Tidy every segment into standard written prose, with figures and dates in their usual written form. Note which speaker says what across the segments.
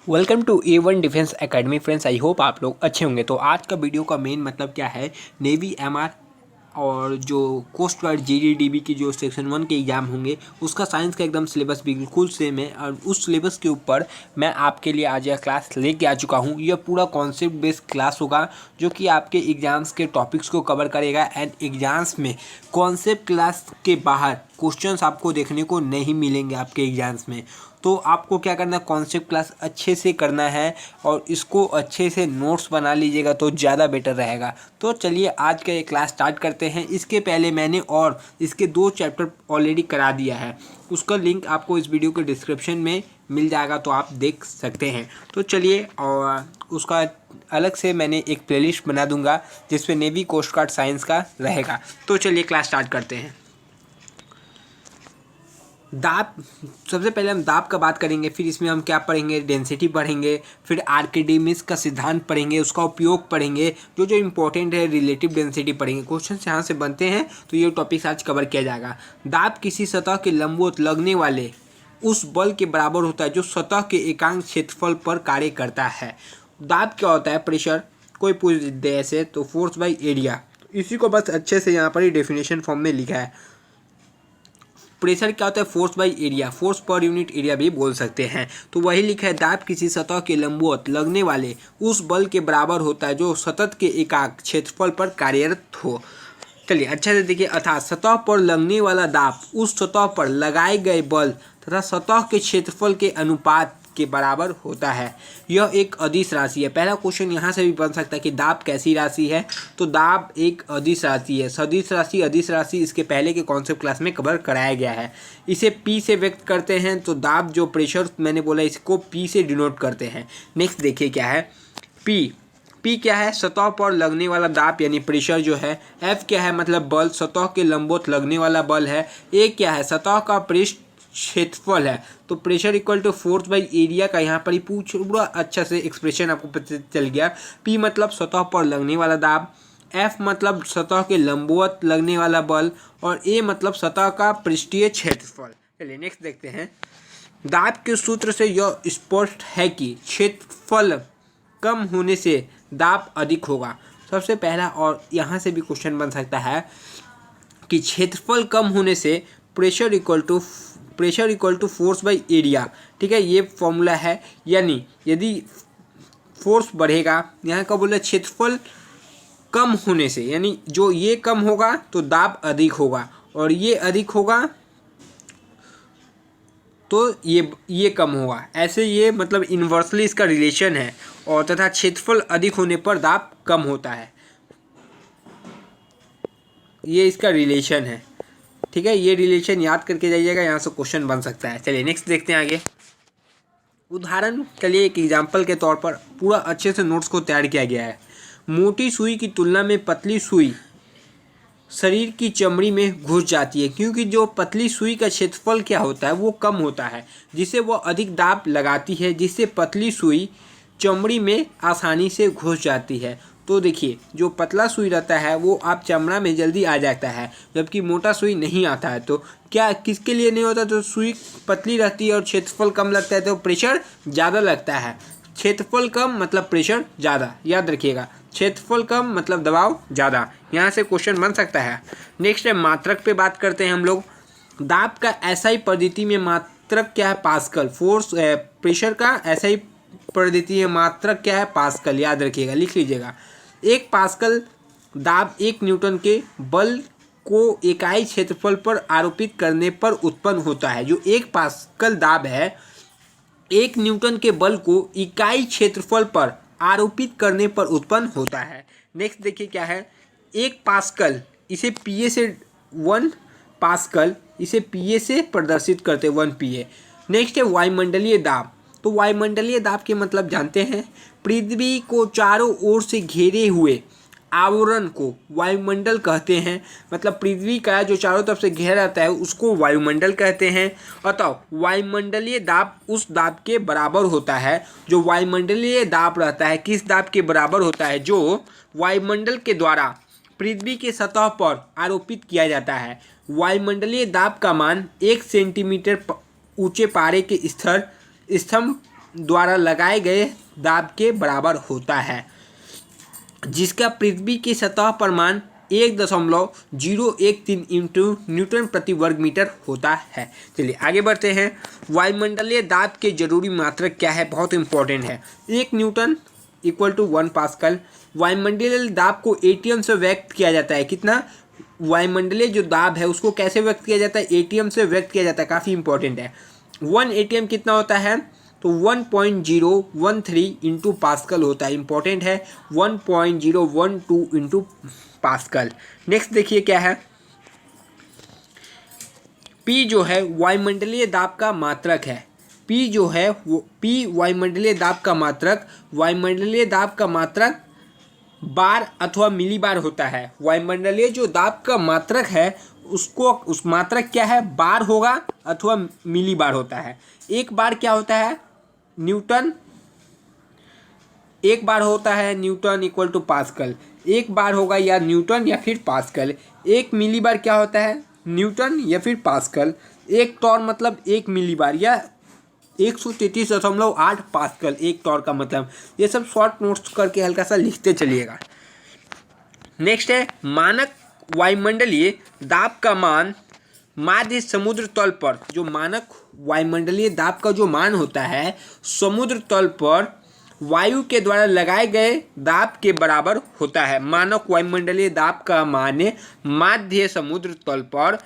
Speaker 1: Welcome to A1 defence academy friends. I hope आप लोग अच्छे होंगे। तो आज का वीडियो का मेन मतलब क्या है, नेवी एमआर और जो कोस्ट गार्ड जीडीडीबी की जो सेक्शन 1 के एग्ज़ाम होंगे उसका साइंस का एकदम सिलेबस बिल्कुल सेम है। और उस सिलेबस के ऊपर मैं आपके लिए आज यह क्लास लेके आ चुका हूँ। यह पूरा कॉन्सेप्ट बेस्ड क्लास होगा जो कि आपके एग्ज़ाम्स के टॉपिक्स को कवर करेगा। एंड एग्ज़ाम्स में कॉन्सेप्ट क्लास के बाहर क्वेश्चंस आपको देखने को नहीं मिलेंगे आपके एग्ज़ाम्स में। तो आपको क्या करना है, कॉन्सेप्ट क्लास अच्छे से करना है और इसको अच्छे से नोट्स बना लीजिएगा तो ज़्यादा बेटर रहेगा। तो चलिए आज का ये क्लास स्टार्ट करते हैं। इसके पहले मैंने और इसके 2 चैप्टर ऑलरेडी करा दिया है, उसका लिंक आपको इस वीडियो के डिस्क्रिप्शन में मिल जाएगा, तो आप देख सकते हैं। तो चलिए, और उसका अलग से मैंने एक प्लेलिस्ट बना दूंगा जिसपे नेवी कोस्ट गार्ड साइंस का रहेगा। तो चलिए क्लास स्टार्ट करते हैं। दाब, सबसे पहले हम दाब का बात करेंगे, फिर इसमें हम क्या पढ़ेंगे, डेंसिटी पढ़ेंगे, फिर आर्किमिडीज का सिद्धांत पढ़ेंगे, उसका उपयोग पढ़ेंगे, जो जो इम्पोर्टेंट है रिलेटिव डेंसिटी पढ़ेंगे। क्वेश्चन यहाँ से बनते हैं तो ये टॉपिक्स आज कवर किया जाएगा। दाब किसी सतह के लंबवत लगने वाले उस बल के बराबर होता है जो सतह के एकांक क्षेत्रफल पर कार्य करता है। दाब क्या होता है, प्रेशर, कोई पूछ दे ऐसे तो फोर्स बाई एरिया, इसी को बस अच्छे से यहाँ पर ही डेफिनेशन फॉर्म में लिखा है। प्रेशर क्या होता है, force by area, force per unit area भी बोल सकते हैं। तो वही लिखा है, दाब किसी सतह के लंबवत लगने वाले उस बल के बराबर होता है जो सतह के एकांक क्षेत्रफल पर कार्यरत हो। चलिए अच्छा से देखिए, अर्थात सतह पर लगने वाला दाब उस सतह पर लगाए गए बल तथा सतह के क्षेत्रफल के अनुपात के बराबर होता है। यह एक अदिश राशि है। पहला क्वेश्चन यहाँ से भी बन सकता है कि दाब कैसी राशि है, तो दाब एक अदिश राशि है। सदिश राशि, अदिश राशि इसके पहले के कॉन्सेप्ट क्लास में कवर कराया गया है। इसे P से व्यक्त करते हैं, तो दाब जो प्रेशर मैंने बोला इसको P से डिनोट करते हैं। नेक्स्ट देखिए क्या है, P क्या है, सतह पर लगने वाला दाब यानी प्रेशर जो है। F क्या है, मतलब बल, सतह के लंबवत लगने वाला बल है। A क्या है, सतह का पृष्ठ क्षेत्रफल है। तो pressure equal to force by area का यहाँ पर ही पूरा अच्छा से एक्सप्रेशन आपको पता चल गया। P मतलब सतह पर लगने वाला दाब, F मतलब सतह के लंबवत लगने वाला बल, और A मतलब सतह का पृष्ठीय क्षेत्रफल। चलिए नेक्स्ट देखते हैं। दाब के सूत्र से यह स्पष्ट है कि क्षेत्रफल कम होने से दाब अधिक होगा। सबसे पहला, और यहाँ से भी क्वेश्चन बन सकता है कि क्षेत्रफल कम होने से pressure equal to force by area, ठीक है, ये फॉर्मूला है। यानी यदि फोर्स बढ़ेगा, यहाँ का बोला क्षेत्रफल कम होने से, यानी जो ये कम होगा तो दाब अधिक होगा, और ये अधिक होगा तो ये कम होगा। ऐसे ये मतलब इन्वर्सली इसका रिलेशन है। और तथा क्षेत्रफल अधिक होने पर दाब कम होता है, ये इसका रिलेशन है। ठीक है, ये रिलेशन याद करके जाइएगा, यहाँ से क्वेश्चन बन सकता है। चलिए नेक्स्ट देखते हैं आगे। उदाहरण के लिए एक एग्जाम्पल के तौर पर पूरा अच्छे से नोट्स को तैयार किया गया है। मोटी सुई की तुलना में पतली सुई शरीर की चमड़ी में घुस जाती है, क्योंकि जो पतली सुई का क्षेत्रफल क्या होता है वो कम होता है, जिससे वह अधिक दाब लगाती है, जिससे पतली सुई चमड़ी में आसानी से घुस जाती है। तो देखिए, जो पतला सुई रहता है वो आप चमड़ा में जल्दी आ जाता है, जबकि मोटा सुई नहीं आता है। तो क्या किसके लिए नहीं होता, तो सुई पतली रहती है और क्षेत्रफल कम लगता है तो प्रेशर ज़्यादा लगता है। क्षेत्रफल कम मतलब प्रेशर ज़्यादा, याद रखिएगा, क्षेत्रफल कम मतलब दबाव ज़्यादा। यहाँ से क्वेश्चन बन सकता है। नेक्स्ट है मात्रक पे बात करते हैं हम लोग। दाब का एसआई पद्धति में मात्रक क्या है, पास्कल। फोर्स प्रेशर का एसआई पद्धति में मात्रक क्या है, पास्कल, याद रखिएगा, लिख लीजिएगा। 1 पास्कल दाब 1 न्यूटन के बल को इकाई क्षेत्रफल पर आरोपित करने पर उत्पन्न होता है। जो 1 पास्कल दाब है, 1 न्यूटन के बल को इकाई क्षेत्रफल पर आरोपित करने पर उत्पन्न होता है। नेक्स्ट देखिए क्या है, 1 पास्कल, इसे पीए से 1 पास्कल, इसे पीए से प्रदर्शित करते हैं 1 पीए। नेक्स्ट है वायुमंडलीय दाब। तो वायुमंडलीय दाब के मतलब जानते हैं, पृथ्वी को चारों ओर से घेरे हुए आवरण को वायुमंडल कहते हैं। मतलब पृथ्वी का जो चारों तरफ से घेरा रहता है उसको वायुमंडल कहते हैं। अतः वायुमंडलीय दाब उस दाब के बराबर होता है जो वायुमंडलीय दाब रहता है। किस दाब के बराबर होता है, जो वायुमंडल के द्वारा पृथ्वी के सतह पर आरोपित किया जाता है। वायुमंडलीय दाब का मान 1 सेंटीमीटर ऊंचे पारे के स्तंभ द्वारा लगाए गए दाब के बराबर होता है, जिसका पृथ्वी की सतह पर मान 1.013 इंटू न्यूटन प्रति वर्ग मीटर होता है। चलिए आगे बढ़ते हैं। वायुमंडलीय दाब के जरूरी मात्रक क्या है, बहुत इंपॉर्टेंट है। 1 न्यूटन इक्वल टू 1 पास्कल। वायुमंडलीय दाब को एटीएम से व्यक्त किया जाता है। कितना? वायुमंडलीय जो दाब है उसको कैसे व्यक्त किया जाता है? एटीएम से व्यक्त किया जाता है। काफ़ी इंपॉर्टेंट है। 1 एटीएम कितना होता है? तो 1.013 इंटू पास्कल होता है। इंपॉर्टेंट है, 1.012 इंटू पास्कल। नेक्स्ट देखिए क्या है, P जो है वायुमंडलीय दाब का मात्रक है। P जो है वो P वायुमंडलीय दाब का मात्रक, वायुमंडलीय दाब का मात्रक बार अथवा मिली बार होता है। वायुमंडलीय जो दाब का मात्रक है उसको, उस मात्रक क्या है? बार होगा अथवा मिली बार होता है। एक बार क्या होता है? न्यूटन। एक बार होता है न्यूटन इक्वल टू पास्कल। एक बार होगा या न्यूटन या फिर पास्कल। एक मिली बार क्या होता है? न्यूटन या फिर पास्कल। एक टॉर मतलब 1 मिली बार या 133.8 पास्कल एक टॉर का मतलब। ये सब शॉर्ट नोट्स करके हल्का सा लिखते चलिएगा। नेक्स्ट है मानक वायुमंडलीय दाब का मान माध्य समुद्र तल पर। जो मानक वायुमंडलीय दाब का जो मान होता है समुद्र तल पर वायु के द्वारा लगाए गए दाब के बराबर होता है। मानक वायुमंडलीय दाब का मान माध्य समुद्र तल पर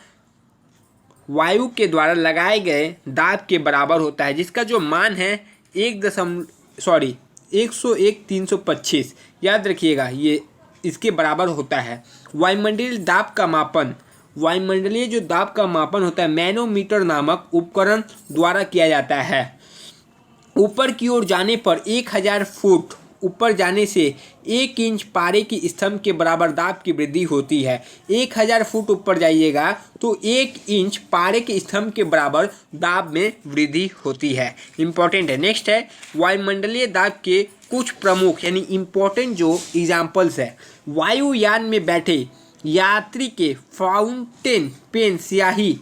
Speaker 1: वायु के द्वारा लगाए गए दाब के बराबर होता है, जिसका जो मान है 101.325। याद रखिएगा, ये इसके बराबर होता है। वायुमंडलीय दाब का मापन, वायुमंडलीय जो दाब का मापन होता है मैनोमीटर नामक उपकरण द्वारा किया जाता है। ऊपर की ओर जाने पर 1000 फुट ऊपर जाने से 1 इंच पारे की स्तंभ के बराबर दाब की वृद्धि होती है। 1000 फुट ऊपर जाइएगा तो 1 इंच पारे के स्तंभ के बराबर दाब में वृद्धि होती है। इंपॉर्टेंट है। नेक्स्ट है वायुमंडलीय दाब के कुछ प्रमुख यानी इंपॉर्टेंट जो एग्जाम्पल्स है। वायुयान में बैठे यात्री के फाउंटेन पेन स्याही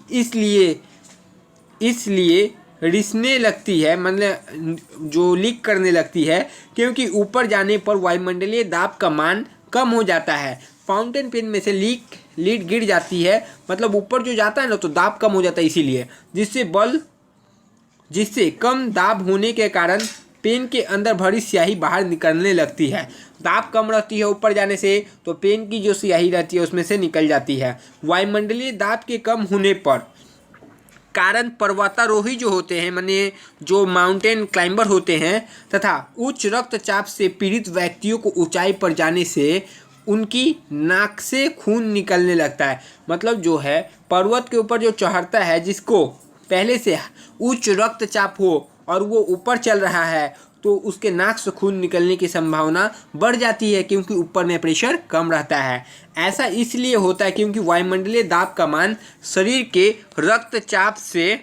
Speaker 1: इसलिए रिसने लगती है, मतलब जो लीक करने लगती है, क्योंकि ऊपर जाने पर वायुमंडलीय दाब का मान कम हो जाता है। फाउंटेन पेन में से लीड गिर जाती है, मतलब ऊपर जो जाता है ना तो दाब कम हो जाता है, इसीलिए जिससे कम दाब होने के कारण पेन के अंदर भरी स्याही बाहर निकलने लगती है। दाब कम रहती है ऊपर जाने से तो पेन की जो स्याही रहती है उसमें से निकल जाती है। वायुमंडलीय दाब के कम होने पर कारण पर्वतारोही जो होते हैं, माने जो माउंटेन क्लाइंबर होते हैं, तथा उच्च रक्तचाप से पीड़ित व्यक्तियों को ऊंचाई पर जाने से उनकी नाक से खून निकलने लगता है। मतलब जो है पर्वत के ऊपर जो चढ़ता है, जिसको पहले से उच्च रक्तचाप हो और वो ऊपर चल रहा है, तो उसके नाक से खून निकलने की संभावना बढ़ जाती है, क्योंकि ऊपर में प्रेशर कम रहता है। ऐसा इसलिए होता है क्योंकि वायुमंडलीय दाब का मान शरीर के रक्तचाप से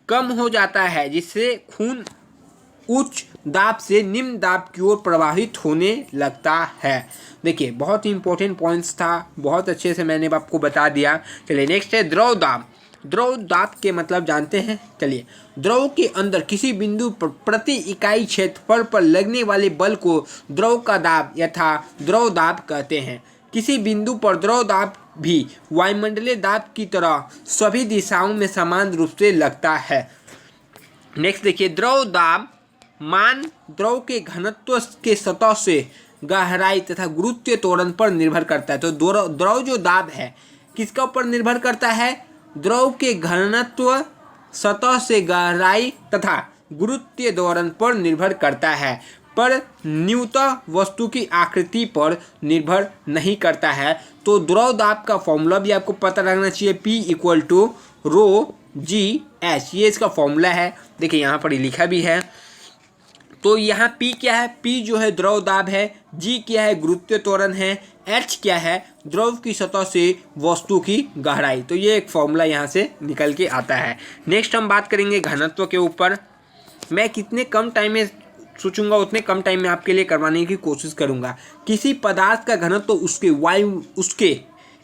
Speaker 1: कम हो जाता है, जिससे खून उच्च दाब से निम्न दाब की ओर प्रवाहित होने लगता है। देखिए बहुत ही इंपॉर्टेंट पॉइंट्स था, बहुत अच्छे से मैंने आपको बता दिया। चलिए नेक्स्ट है द्रव दाब। द्रव दाब के मतलब जानते हैं। चलिए, द्रव के अंदर किसी बिंदु पर प्रति इकाई क्षेत्रफल पर लगने वाले बल को द्रव का दाब यथा द्रव दाब कहते हैं। किसी बिंदु पर द्रव दाब भी वायुमंडलीय दाब की तरह सभी दिशाओं में समान रूप से लगता है। नेक्स्ट देखिए, द्रव दाब मान द्रव के घनत्व के सतह से गहराई तथा गुरुत्वीय त्वरण पर निर्भर करता है। तो द्रव जो दाब है किसका ऊपर निर्भर करता है? द्रव के घनत्व, सतह से गहराई तथा गुरुत्वीय त्वरण पर निर्भर करता है, पर न्यूनतः वस्तु की आकृति पर निर्भर नहीं करता है। तो द्रव दाब का फॉर्मूला भी आपको पता रखना चाहिए, P equal to rho g h, ये इसका फॉर्मूला है। देखिए यहाँ पर लिखा भी है। तो यहाँ P क्या है? P जो है द्रव दाब है, G क्या है? गुरुत्वीय त्वरण है, H क्या है? द्रव की सतह से वस्तु की गहराई। तो ये एक फॉर्मूला यहाँ से निकल के आता है। नेक्स्ट हम बात करेंगे घनत्व के ऊपर। मैं कितने कम टाइम में सोचूंगा उतने कम टाइम में आपके लिए करवाने की कोशिश करूँगा। किसी पदार्थ का घनत्व उसके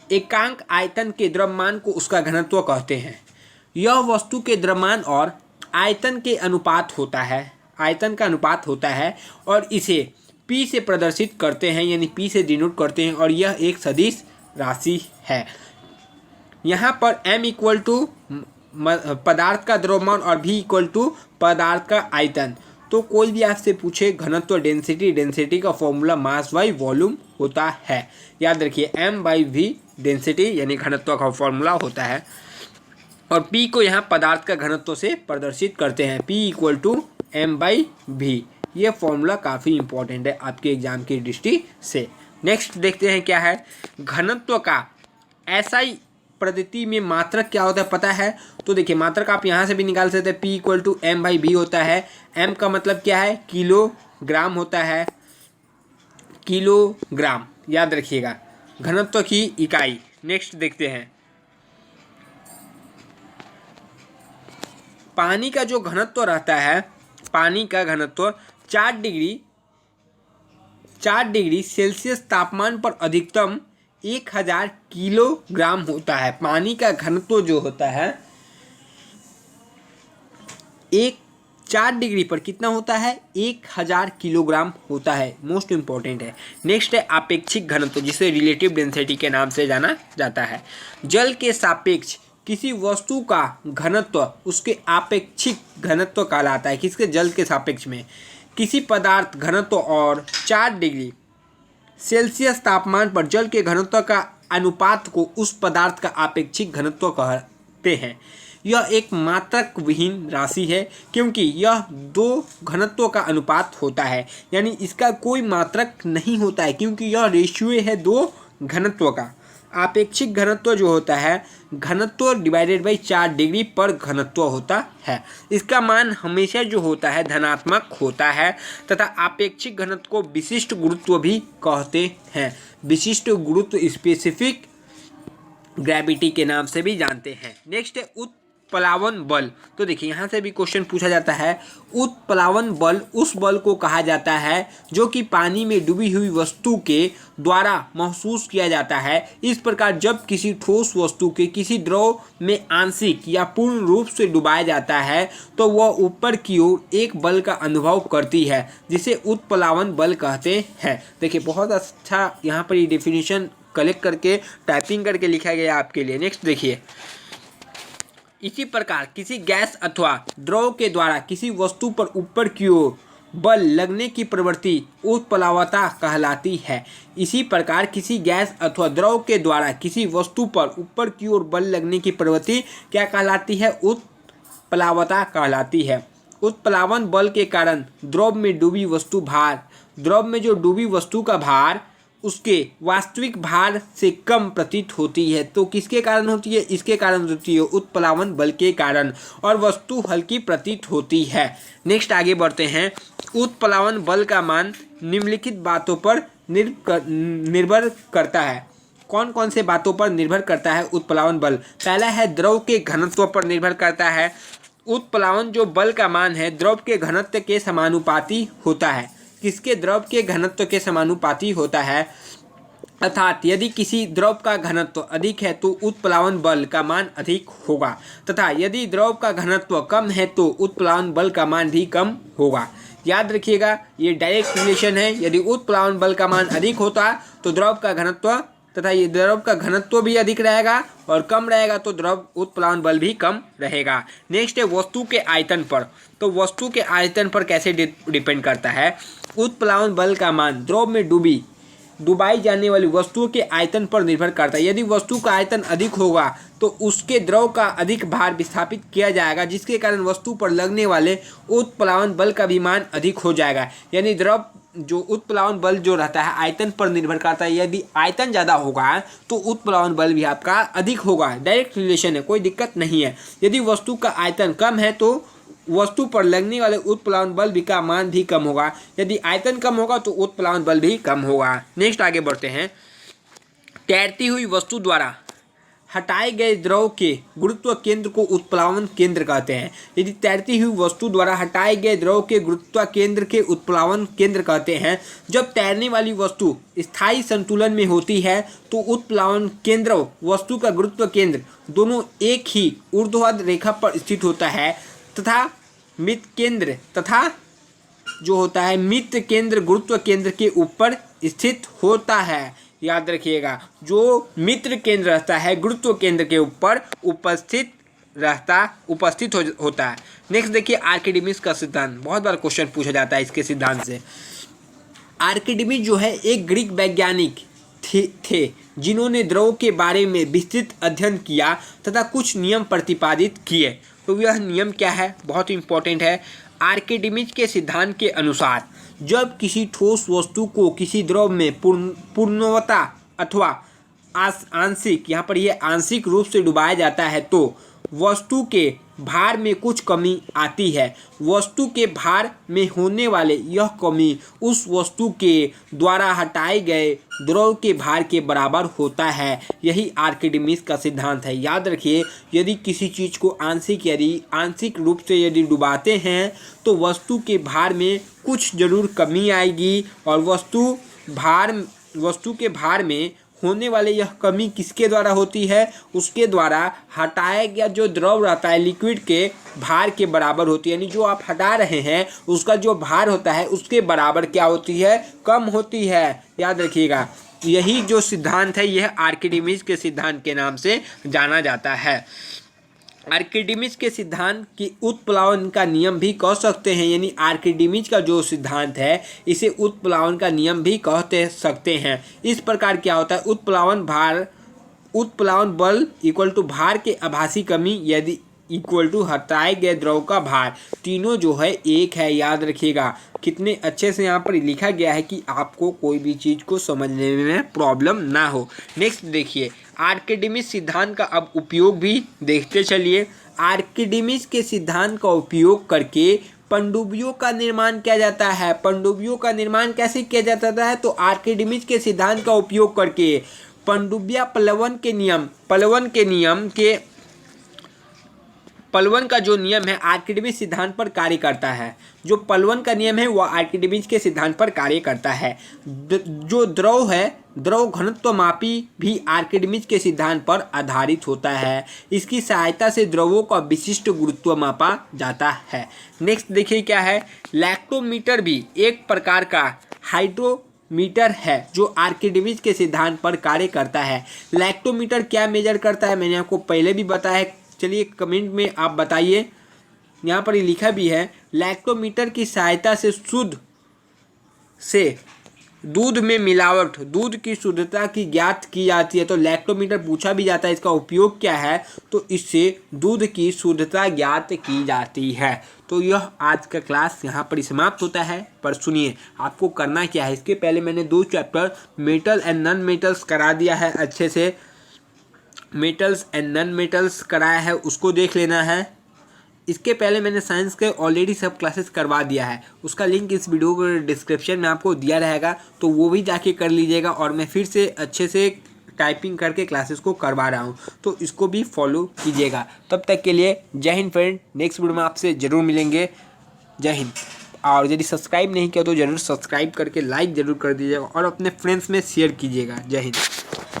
Speaker 1: एकांक आयतन के द्रव्यमान को उसका घनत्व कहते हैं। यह वस्तु के द्रव्यमान और आयतन के अनुपात होता है। आयतन का अनुपात होता है और इसे P से प्रदर्शित करते हैं, यानी P से डिनोट करते हैं, और यह एक सदिश राशि है। यहाँ पर m इक्वल टू पदार्थ का द्रव्यमान और v इक्वल टू पदार्थ का आयतन। तो कोई भी आपसे पूछे घनत्व डेंसिटी का फॉर्मूला मास बाई वॉल्यूम होता है। याद रखिए m बाई v डेंसिटी यानी घनत्व का फॉर्मूला होता है, और p को यहाँ पदार्थ का घनत्व से प्रदर्शित करते हैं, p equal to m by v। ये फॉर्मूला काफ़ी इंपॉर्टेंट है आपके एग्जाम की दृष्टि से। नेक्स्ट देखते हैं क्या है, घनत्व का SI पद्धति में मात्रक क्या होता है पता है? तो देखिए मात्रक आप यहाँ से भी निकाल सकते हैं, P equal to m by v होता है। m का मतलब क्या है? किलोग्राम होता है, किलोग्राम, याद रखिएगा घनत्व की इकाई। नेक्स्ट देखते हैं, पानी का जो घनत्व रहता है, पानी का घनत्व 4 डिग्री सेल्सियस तापमान पर अधिकतम 1000 किलोग्राम होता है। पानी का घनत्व जो होता है 4 डिग्री पर कितना होता है? 1000 किलोग्राम होता है। मोस्ट इंपॉर्टेंट है। नेक्स्ट है आपेक्षिक घनत्व, जिसे रिलेटिव डेंसिटी के नाम से जाना जाता है। जल के सापेक्ष किसी वस्तु का घनत्व उसके आपेक्षिक घनत्व कहलाता है। किसके? जल के सापेक्ष में किसी पदार्थ घनत्व और 4 डिग्री सेल्सियस तापमान पर जल के घनत्व का अनुपात को उस पदार्थ का आपेक्षिक घनत्व कहते हैं। यह एक मात्रक विहीन राशि है, क्योंकि यह दो घनत्वों का अनुपात होता है, यानी इसका कोई मात्रक नहीं होता है, क्योंकि यह रेशियो है दो घनत्वों का। आपेक्षिक घनत्व जो होता है घनत्व डिवाइडेड बाई 4 डिग्री पर घनत्व होता है। इसका मान हमेशा जो होता है धनात्मक होता है, तथा आपेक्षिक घनत्व को विशिष्ट गुरुत्व भी कहते हैं। विशिष्ट गुरुत्व स्पेसिफिक ग्रेविटी के नाम से भी जानते हैं। नेक्स्ट है उत्प्लावन बल। तो देखिए यहाँ से भी क्वेश्चन पूछा जाता है। उत्प्लावन बल उस बल को कहा जाता है जो कि पानी में डूबी हुई वस्तु के द्वारा महसूस किया जाता है। इस प्रकार जब किसी ठोस वस्तु के किसी द्रव में आंशिक या पूर्ण रूप से डुबाया जाता है तो वह ऊपर की ओर एक बल का अनुभव करती है, जिसे उत्प्लावन बल कहते हैं। देखिए बहुत अच्छा यहाँ पर ये डेफिनेशन कलेक्ट करके टाइपिंग करके लिखा गया आपके लिए। नेक्स्ट देखिए, इसी प्रकार किसी गैस अथवा द्रव के द्वारा किसी वस्तु पर ऊपर की ओर बल लगने की प्रवृत्ति उत्प्लावता कहलाती है। इसी प्रकार किसी गैस अथवा द्रव के द्वारा किसी वस्तु पर ऊपर की ओर बल लगने की प्रवृत्ति क्या कहलाती है? उत्प्लावता कहलाती है। उत्प्लावन बल के कारण द्रव में डूबी वस्तु भार, द्रव में जो डूबी वस्तु का भार उसके वास्तविक भार से कम प्रतीत होती है। तो किसके कारण होती है? इसके कारण होती है उत्प्लावन बल के कारण, और वस्तु हल्की प्रतीत होती है। नेक्स्ट आगे बढ़ते हैं। उत्प्लावन बल का मान निम्नलिखित बातों पर निर्भर करता है। कौन कौन से बातों पर निर्भर करता है उत्प्लावन बल? पहला है द्रव के घनत्व पर निर्भर करता है। उत्प्लावन जो बल का मान है द्रव के घनत्व के समानुपाती होता है। किसके? द्रव के घनत्व के समानुपाती होता है। अर्थात यदि किसी द्रव का घनत्व अधिक है तो उत्प्लावन बल का मान अधिक होगा, तथा यदि द्रव का घनत्व कम है तो उत्प्लावन बल का मान भी कम होगा। याद रखिएगा ये डायरेक्ट रिलेशन है। यदि उत्प्लावन बल का मान अधिक होता तो द्रव का घनत्व तथा ये द्रव का घनत्व भी अधिक रहेगा, और कम रहेगा तो द्रव उत्प्लावन बल भी कम रहेगा। नेक्स्ट है वस्तु के आयतन पर। तो वस्तु के आयतन पर कैसे डिपेंड करता है? उत्प्लावन बल का मान द्रव में डुबाई जाने वाली वस्तुओं के आयतन पर निर्भर करता है। यदि वस्तु का आयतन अधिक होगा तो उसके द्रव का अधिक भार विस्थापित किया जाएगा, जिसके कारण वस्तु पर लगने वाले उत्प्लावन बल का भी मान अधिक हो जाएगा। यानी द्रव जो उत्प्लावन बल जो रहता है आयतन पर निर्भर करता है। यदि आयतन ज़्यादा होगा तो उत्प्लावन बल भी आपका अधिक होगा। डायरेक्ट रिलेशन है, कोई दिक्कत नहीं है। यदि वस्तु का आयतन कम है तो वस्तु पर लगने वाले उत्प्लावन बल भी का मान भी कम होगा। यदि आयतन कम होगा तो उत्प्लावन बल भी कम होगा। नेक्स्ट आगे बढ़ते हैं। तैरती हुई वस्तु द्वारा हटाए गए द्रव के गुरुत्व केंद्र को उत्प्लावन केंद्र कहते हैं। यदि तैरती हुई वस्तु द्वारा हटाए गए द्रव के गुरुत्व केंद्र के उत्प्लावन केंद्र कहते हैं। जब तैरने वाली वस्तु स्थायी संतुलन में होती है तो उत्प्लावन केंद्र वस्तु का गुरुत्व केंद्र दोनों एक ही ऊर्ध्वाधर रेखा पर स्थित होता है, तथा मृत केंद्र तथा जो होता है मित्र केंद्र गुरुत्व केंद्र के ऊपर स्थित होता है। याद रखिएगा, जो मित्र केंद्र रहता है गुरुत्व केंद्र के ऊपर उपस्थित होता है। नेक्स्ट देखिए आर्किमिडीज का सिद्धांत, बहुत बार क्वेश्चन पूछा जाता है इसके सिद्धांत से। आर्किमिडीज जो है एक ग्रीक वैज्ञानिक थे जिन्होंने द्रव के बारे में विस्तृत अध्ययन किया तथा कुछ नियम प्रतिपादित किए। तो यह नियम क्या है, बहुत इंपॉर्टेंट है। आर्किमिडीज के सिद्धांत के अनुसार जब किसी ठोस वस्तु को किसी द्रव में पूर्णवता अथवा आंशिक, यहाँ पर यह आंशिक रूप से डुबाया जाता है तो वस्तु के भार में कुछ कमी आती है। वस्तु के भार में होने वाले यह कमी उस वस्तु के द्वारा हटाए गए द्रव के भार के बराबर होता है। यही आर्किमिडीज का सिद्धांत है। याद रखिए, यदि किसी चीज़ को आंशिक रूप से यदि डुबाते हैं तो वस्तु के भार में कुछ जरूर कमी आएगी और वस्तु के भार में होने वाले यह कमी किसके द्वारा होती है, उसके द्वारा हटाया गया जो द्रव रहता है लिक्विड के भार के बराबर होती है। यानी जो आप हटा रहे हैं उसका जो भार होता है उसके बराबर क्या होती है, कम होती है। याद रखिएगा, यही जो सिद्धांत है यह आर्किमिडीज के सिद्धांत के नाम से जाना जाता है। आर्किमिडीज के सिद्धांत की उत्प्लावन का नियम भी कह सकते हैं, यानी आर्किमिडीज का जो सिद्धांत है इसे उत्प्लावन का नियम भी कह सकते हैं। इस प्रकार क्या होता है, उत्प्लावन बल इक्वल टू भार के आभासी कमी यदि इक्वल टू हटाए गए द्रव का भार, तीनों जो है एक है। याद रखिएगा, कितने अच्छे से यहाँ पर लिखा गया है कि आपको कोई भी चीज़ को समझने में प्रॉब्लम ना हो। नेक्स्ट देखिए आर्किमिडीज सिद्धांत का अब उपयोग भी देखते चलिए। आर्किमिडीज के सिद्धांत का उपयोग करके पनडुब्बियों का निर्माण किया जाता है। पनडुब्बियों का निर्माण कैसे किया जाता है, तो आर्किमिडीज के सिद्धांत का उपयोग करके पनडुब्बियां पलवन का जो नियम है आर्किमिडीज सिद्धांत पर कार्य करता है। जो पलवन का नियम है वह आर्किमिडीज के सिद्धांत पर कार्य करता है। जो द्रव है, द्रव घनत्व मापी भी आर्किमिडीज के सिद्धांत पर आधारित होता है। इसकी सहायता से द्रवों का विशिष्ट गुरुत्व मापा जाता है। नेक्स्ट देखिए क्या है, लैक्टोमीटर भी एक प्रकार का हाइड्रोमीटर है जो आर्किमिडीज के सिद्धांत पर कार्य करता है। लैक्टोमीटर क्या मेजर करता है, मैंने आपको पहले भी बताया है। चलिए कमेंट में आप बताइए, यहाँ पर लिखा भी है लैक्टोमीटर की सहायता से दूध में मिलावट, दूध की शुद्धता की ज्ञात की जाती है। तो लैक्टोमीटर पूछा भी जाता है, इसका उपयोग क्या है, तो इससे दूध की शुद्धता ज्ञात की जाती है। तो यह आज का क्लास यहाँ पर समाप्त होता है। पर सुनिए, आपको करना क्या है, इसके पहले मैंने 2 chapter metal and non metals करा दिया है अच्छे से। मेटल्स एंड नॉन मेटल्स कराया है, उसको देख लेना है। इसके पहले मैंने साइंस के ऑलरेडी सब क्लासेस करवा दिया है, उसका लिंक इस वीडियो के डिस्क्रिप्शन में आपको दिया रहेगा, तो वो भी जाके कर लीजिएगा। और मैं फिर से अच्छे से टाइपिंग करके क्लासेस को करवा रहा हूँ, तो इसको भी फॉलो कीजिएगा। तब तक के लिए जय हिंद फ्रेंड, नेक्स्ट वीडियो में आपसे ज़रूर मिलेंगे। जय हिंद। और यदि सब्सक्राइब नहीं किया तो ज़रूर सब्सक्राइब करके लाइक ज़रूर कर दीजिएगा और अपने फ्रेंड्स में शेयर कीजिएगा। जय हिंद।